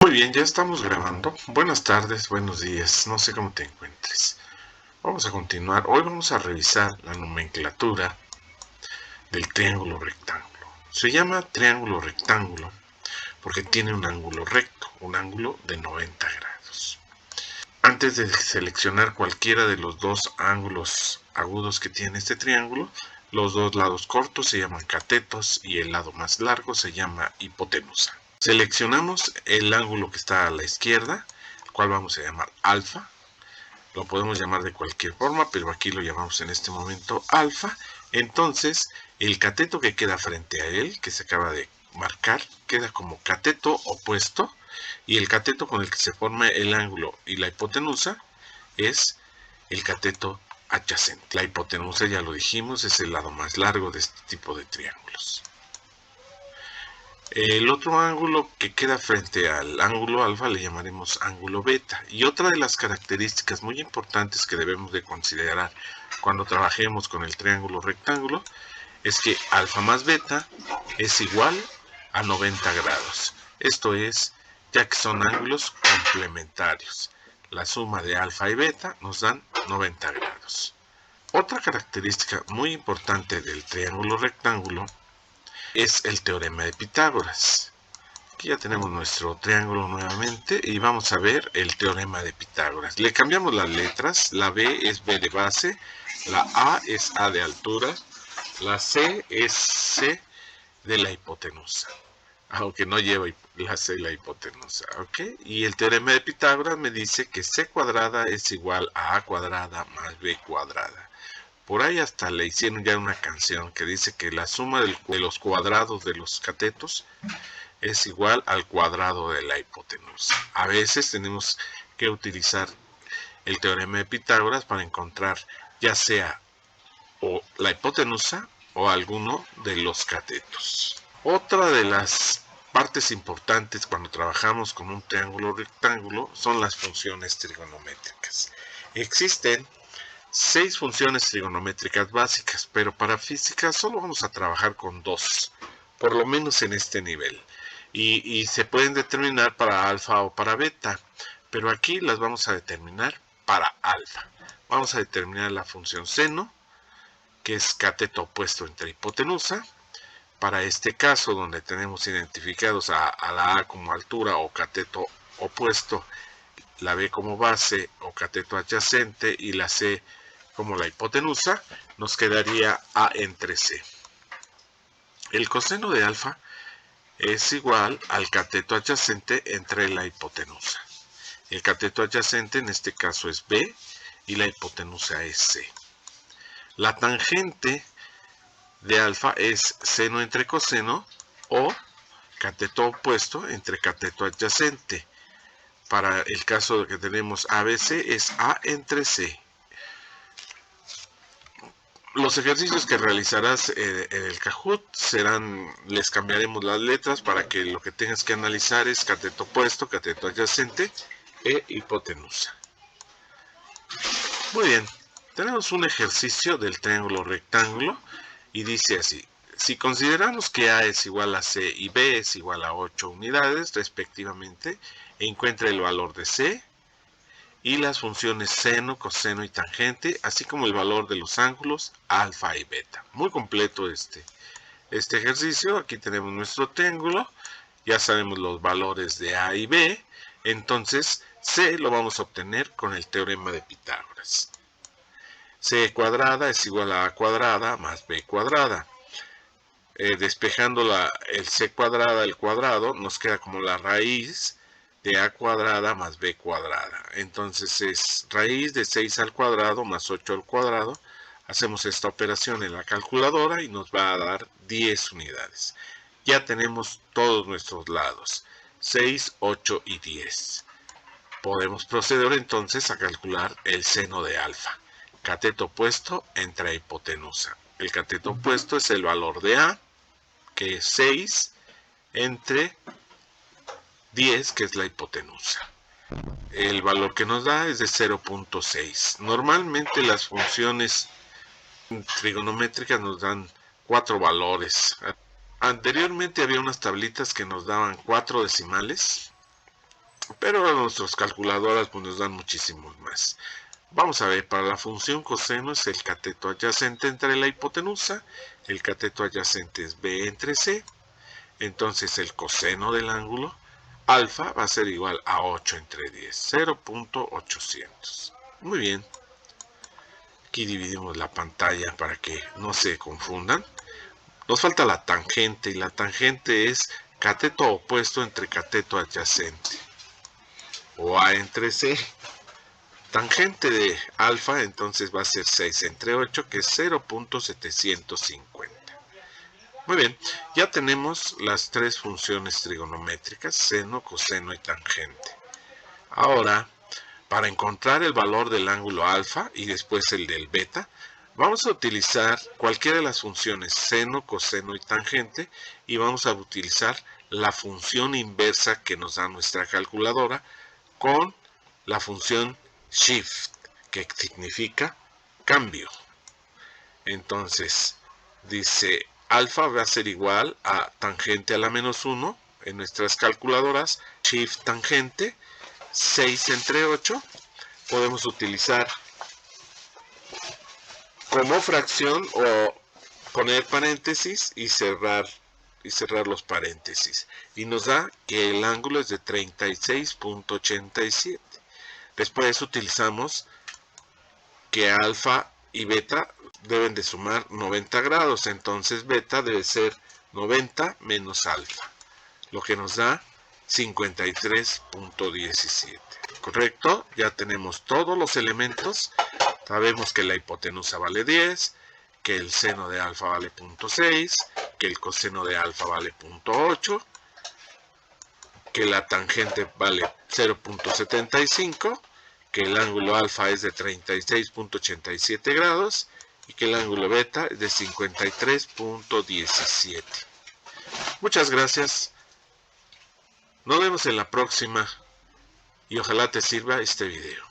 Muy bien, ya estamos grabando. Buenas tardes, buenos días, no sé cómo te encuentres. Vamos a continuar. Hoy vamos a revisar la nomenclatura del triángulo rectángulo. Se llama triángulo rectángulo porque tiene un ángulo recto, un ángulo de 90 grados. Antes de seleccionar cualquiera de los dos ángulos agudos que tiene este triángulo, los dos lados cortos se llaman catetos y el lado más largo se llama hipotenusa. Seleccionamos el ángulo que está a la izquierda, el cual vamos a llamar alfa. Lo podemos llamar de cualquier forma, pero aquí lo llamamos en este momento alfa. Entonces, el cateto que queda frente a él, que se acaba de marcar, queda como cateto opuesto, y el cateto con el que se forma el ángulo y la hipotenusa es el cateto adyacente. La hipotenusa, ya lo dijimos, es el lado más largo de este tipo de triángulos. El otro ángulo que queda frente al ángulo alfa le llamaremos ángulo beta. Y otra de las características muy importantes que debemos de considerar cuando trabajemos con el triángulo rectángulo es que alfa más beta es igual a 90 grados. Esto es, ya que son ángulos complementarios. La suma de alfa y beta nos dan 90 grados. Otra característica muy importante del triángulo rectángulo es el teorema de Pitágoras. Aquí ya tenemos nuestro triángulo nuevamente y vamos a ver el teorema de Pitágoras. Le cambiamos las letras, la B es B de base, la A es A de altura, la C es C de la hipotenusa, aunque no lleva la C y la hipotenusa, ¿ok? Y el teorema de Pitágoras me dice que C cuadrada es igual a A cuadrada más B cuadrada. Por ahí hasta le hicieron ya una canción que dice que la suma de los cuadrados de los catetos es igual al cuadrado de la hipotenusa. A veces tenemos que utilizar el teorema de Pitágoras para encontrar ya sea o la hipotenusa o alguno de los catetos. Otra de las partes importantes cuando trabajamos con un triángulo rectángulo son las funciones trigonométricas. Existen 6 funciones trigonométricas básicas, pero para física solo vamos a trabajar con 2, por lo menos en este nivel. Y se pueden determinar para alfa o para beta, pero aquí las vamos a determinar para alfa. Vamos a determinar la función seno, que es cateto opuesto entre hipotenusa. Para este caso, donde tenemos identificados a la A como altura o cateto opuesto, la B como base o cateto adyacente y la C como la hipotenusa, nos quedaría A entre C. El coseno de alfa es igual al cateto adyacente entre la hipotenusa. El cateto adyacente en este caso es B y la hipotenusa es C. La tangente de alfa es seno entre coseno o cateto opuesto entre cateto adyacente. Para el caso de que tenemos ABC es A entre C. Los ejercicios que realizarás en el Kahoot les cambiaremos las letras para que lo que tengas que analizar es cateto opuesto, cateto adyacente e hipotenusa. Muy bien, tenemos un ejercicio del triángulo rectángulo y dice así: si consideramos que A es igual a C y B es igual a 8 unidades respectivamente, encuentra el valor de C y las funciones seno, coseno y tangente, así como el valor de los ángulos alfa y beta. Muy completo este ejercicio. Aquí tenemos nuestro triángulo, ya sabemos los valores de A y B, entonces C lo vamos a obtener con el teorema de Pitágoras. C cuadrada es igual a A cuadrada más B cuadrada. Despejando el C cuadrada, el cuadrado, nos queda como la raíz de A cuadrada más B cuadrada. Entonces es raíz de 6 al cuadrado más 8 al cuadrado. Hacemos esta operación en la calculadora y nos va a dar 10 unidades. Ya tenemos todos nuestros lados, 6, 8 y 10. Podemos proceder entonces a calcular el seno de alfa. Cateto opuesto entre hipotenusa. El cateto opuesto es el valor de A, que es 6, entre 10, que es la hipotenusa. El valor que nos da es de 0.6. Normalmente las funciones trigonométricas nos dan 4 valores. Anteriormente había unas tablitas que nos daban 4 decimales, pero nuestras calculadoras pues, nos dan muchísimos más. Vamos a ver, para la función coseno es el cateto adyacente entre la hipotenusa, el cateto adyacente es B entre C, entonces el coseno del ángulo alfa va a ser igual a 8 entre 10, 0.800. Muy bien. Aquí dividimos la pantalla para que no se confundan. Nos falta la tangente y la tangente es cateto opuesto entre cateto adyacente. O A entre C. Tangente de alfa entonces va a ser 6 entre 8 que es 0.750. Muy bien, ya tenemos las tres funciones trigonométricas, seno, coseno y tangente. Ahora, para encontrar el valor del ángulo alfa y después el del beta, vamos a utilizar cualquiera de las funciones seno, coseno y tangente y vamos a utilizar la función inversa que nos da nuestra calculadora con la función shift, que significa cambio. Entonces, dice alfa va a ser igual a tangente a la menos 1 en nuestras calculadoras, shift tangente, 6 entre 8, podemos utilizar como fracción o poner paréntesis y cerrar los paréntesis. Y nos da que el ángulo es de 36.87. Después utilizamos que alfa y beta deben de sumar 90 grados, entonces beta debe ser 90 menos alfa, lo que nos da 53.17. ¿Correcto? Ya tenemos todos los elementos. Sabemos que la hipotenusa vale 10, que el seno de alfa vale 0.6, que el coseno de alfa vale 0.8, que la tangente vale 0.75, que el ángulo alfa es de 36.87 grados y que el ángulo beta es de 53.17. Muchas gracias. Nos vemos en la próxima y ojalá te sirva este video.